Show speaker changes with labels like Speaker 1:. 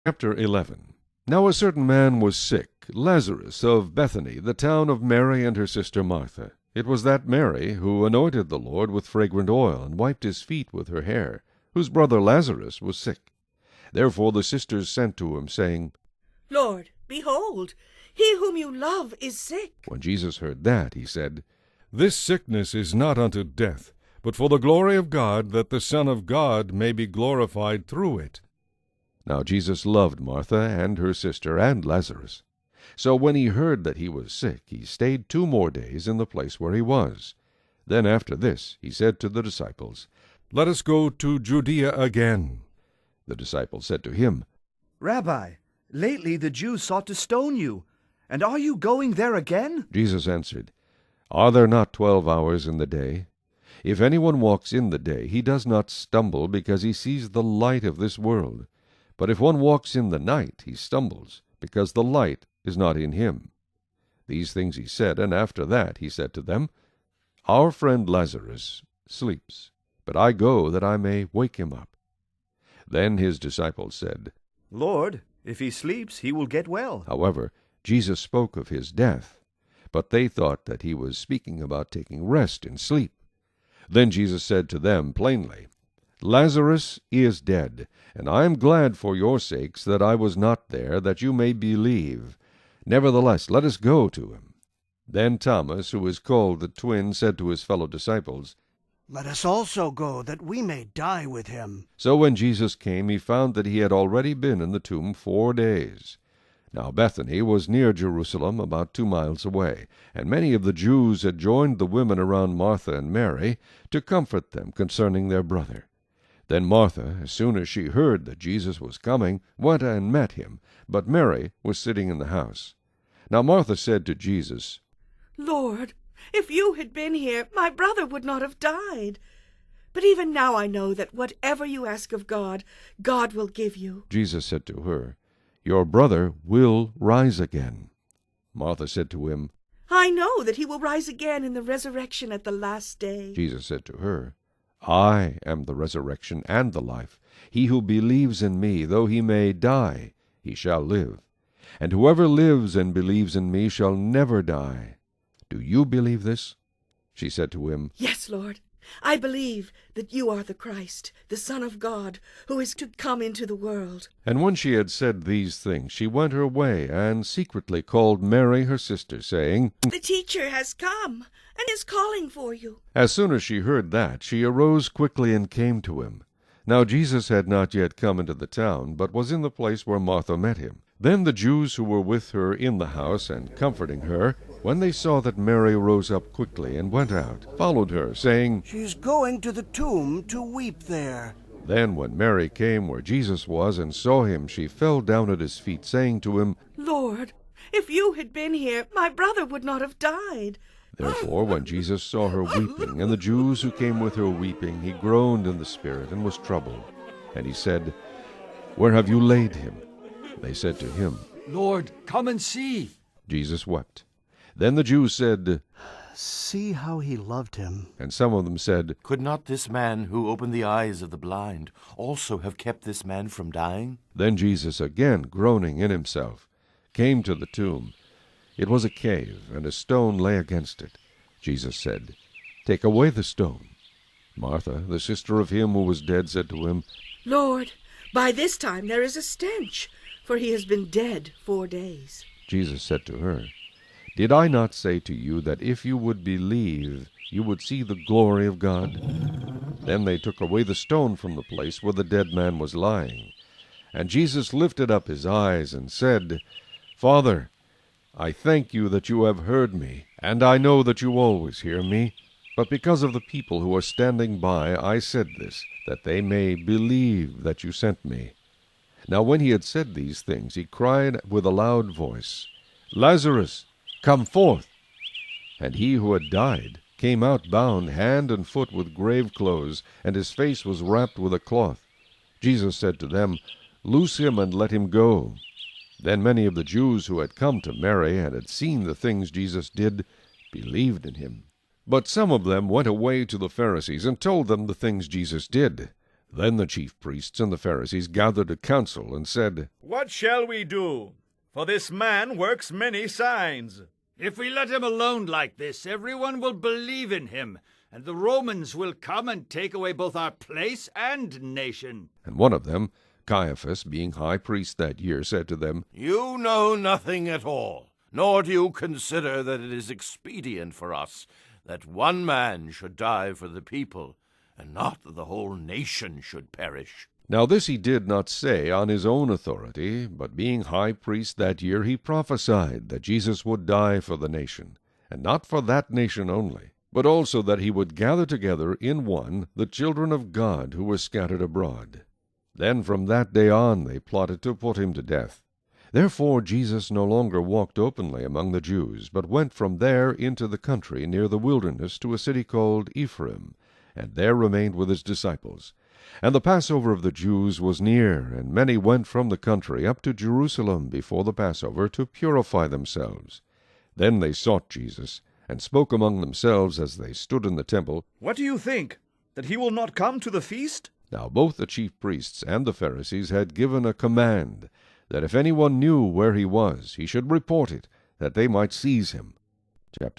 Speaker 1: Chapter 11. Now a certain man was sick, Lazarus of Bethany, the town of Mary and her sister Martha. It was that Mary who anointed the Lord with fragrant oil, and wiped his feet with her hair, whose brother Lazarus was sick. Therefore the sisters sent to him, saying,
Speaker 2: Lord, behold, he whom you love is sick.
Speaker 1: When Jesus heard that, he said, This sickness is not unto death, but for the glory of God, that the Son of God may be glorified through it. Now Jesus loved Martha and her sister and Lazarus. So when he heard that he was sick, he stayed 2 more days in the place where he was. Then after this he said to the disciples, Let us go to Judea again. The disciples said to him,
Speaker 3: Rabbi, lately the Jews sought to stone you, and are you going there again?
Speaker 1: Jesus answered, Are there not 12 hours in the day? If anyone walks in the day, he does not stumble, because he sees the light of this world. But if one walks in the night, he stumbles, because the light is not in him. These things he said, and after that he said to them, Our friend Lazarus sleeps, but I go that I may wake him up. Then his disciples said,
Speaker 3: Lord, if he sleeps, he will get well.
Speaker 1: However, Jesus spoke of his death, but they thought that he was speaking about taking rest in sleep. Then Jesus said to them plainly, Lazarus is dead, and I am glad for your sakes that I was not there, that you may believe. Nevertheless, let us go to him. Then Thomas, who is called the twin, said to his fellow disciples,
Speaker 4: Let us also go, that we may die with him.
Speaker 1: So when Jesus came, he found that he had already been in the tomb 4 days. Now Bethany was near Jerusalem, about 2 miles away, and many of the Jews had joined the women around Martha and Mary to comfort them concerning their brother. Then Martha, as soon as she heard that Jesus was coming, went and met him, but Mary was sitting in the house. Now Martha said to Jesus,
Speaker 2: Lord, if you had been here, my brother would not have died. But even now I know that whatever you ask of God, God will give you.
Speaker 1: Jesus said to her, Your brother will rise again. Martha said to him,
Speaker 2: I know that he will rise again in the resurrection at the last day.
Speaker 1: Jesus said to her, I am the resurrection and the life. He who believes in me, though he may die, he shall live. And whoever lives and believes in me shall never die. Do you believe this? She said to him,
Speaker 2: Yes, Lord. I believe that you are the Christ, the Son of God, who is to come into the world.
Speaker 1: And when she had said these things, she went her way, and secretly called Mary her sister, saying,
Speaker 2: The teacher has come, and is calling for you.
Speaker 1: As soon as she heard that, she arose quickly and came to him. Now Jesus had not yet come into the town, but was in the place where Martha met him. Then the Jews who were with her in the house and comforting her, when they saw that Mary rose up quickly and went out, followed her, saying,
Speaker 4: She is going to the tomb to weep there.
Speaker 1: Then when Mary came where Jesus was and saw him, she fell down at his feet, saying to him,
Speaker 2: Lord, if you had been here, my brother would not have died.
Speaker 1: Therefore when Jesus saw her weeping, and the Jews who came with her weeping, he groaned in the spirit, and was troubled. And he said, Where have you laid him? They said to him,
Speaker 5: Lord, come and see.
Speaker 1: Jesus wept. Then the Jews said,
Speaker 4: See how he loved him.
Speaker 1: and some of them said,
Speaker 6: Could not this man who opened the eyes of the blind also have kept this man from dying?
Speaker 1: Then Jesus, again groaning in himself, came to the tomb. It was a cave, and a stone lay against it. Jesus said, Take away the stone. Martha, the sister of him who was dead, said to him,
Speaker 2: Lord, by this time there is a stench, for he has been dead 4 days.
Speaker 1: Jesus said to her, Did I not say to you that if you would believe, you would see the glory of God? Then they took away the stone from the place where the dead man was lying. And Jesus lifted up his eyes and said, Father, I thank you that you have heard me, and I know that you always hear me. But because of the people who are standing by, I said this, that they may believe that you sent me. Now when he had said these things, he cried with a loud voice, Lazarus, come forth! And he who had died came out bound hand and foot with grave clothes, and his face was wrapped with a cloth. Jesus said to them, Loose him and let him go. Then many of the Jews who had come to Mary and had seen the things Jesus did believed in him. But some of them went away to the Pharisees and told them the things Jesus did. Then the chief priests and the Pharisees gathered a council and said,
Speaker 7: "What shall we do? For this man works many signs."
Speaker 5: If we let him alone like this, everyone will believe in him, and the Romans will come and take away both our place and nation.
Speaker 1: And one of them, Caiaphas, being high priest that year, said to them,
Speaker 6: You know nothing at all, nor do you consider that it is expedient for us that one man should die for the people, and not that the whole nation should perish.
Speaker 1: Now this he did not say on his own authority, but being high priest that year, he prophesied that Jesus would die for the nation, and not for that nation only, but also that he would gather together in one the children of God who were scattered abroad. Then from that day on they plotted to put him to death. Therefore Jesus no longer walked openly among the Jews, but went from there into the country near the wilderness to a city called Ephraim, and there remained with his disciples. And the Passover of the Jews was near, and many went from the country up to Jerusalem before the Passover to purify themselves. Then they sought Jesus, and spoke among themselves as they stood in the temple,
Speaker 3: What do you think? That he will not come to the feast?
Speaker 1: Now both the chief priests and the Pharisees had given a command that if anyone knew where he was, he should report it, that they might seize him. Chapter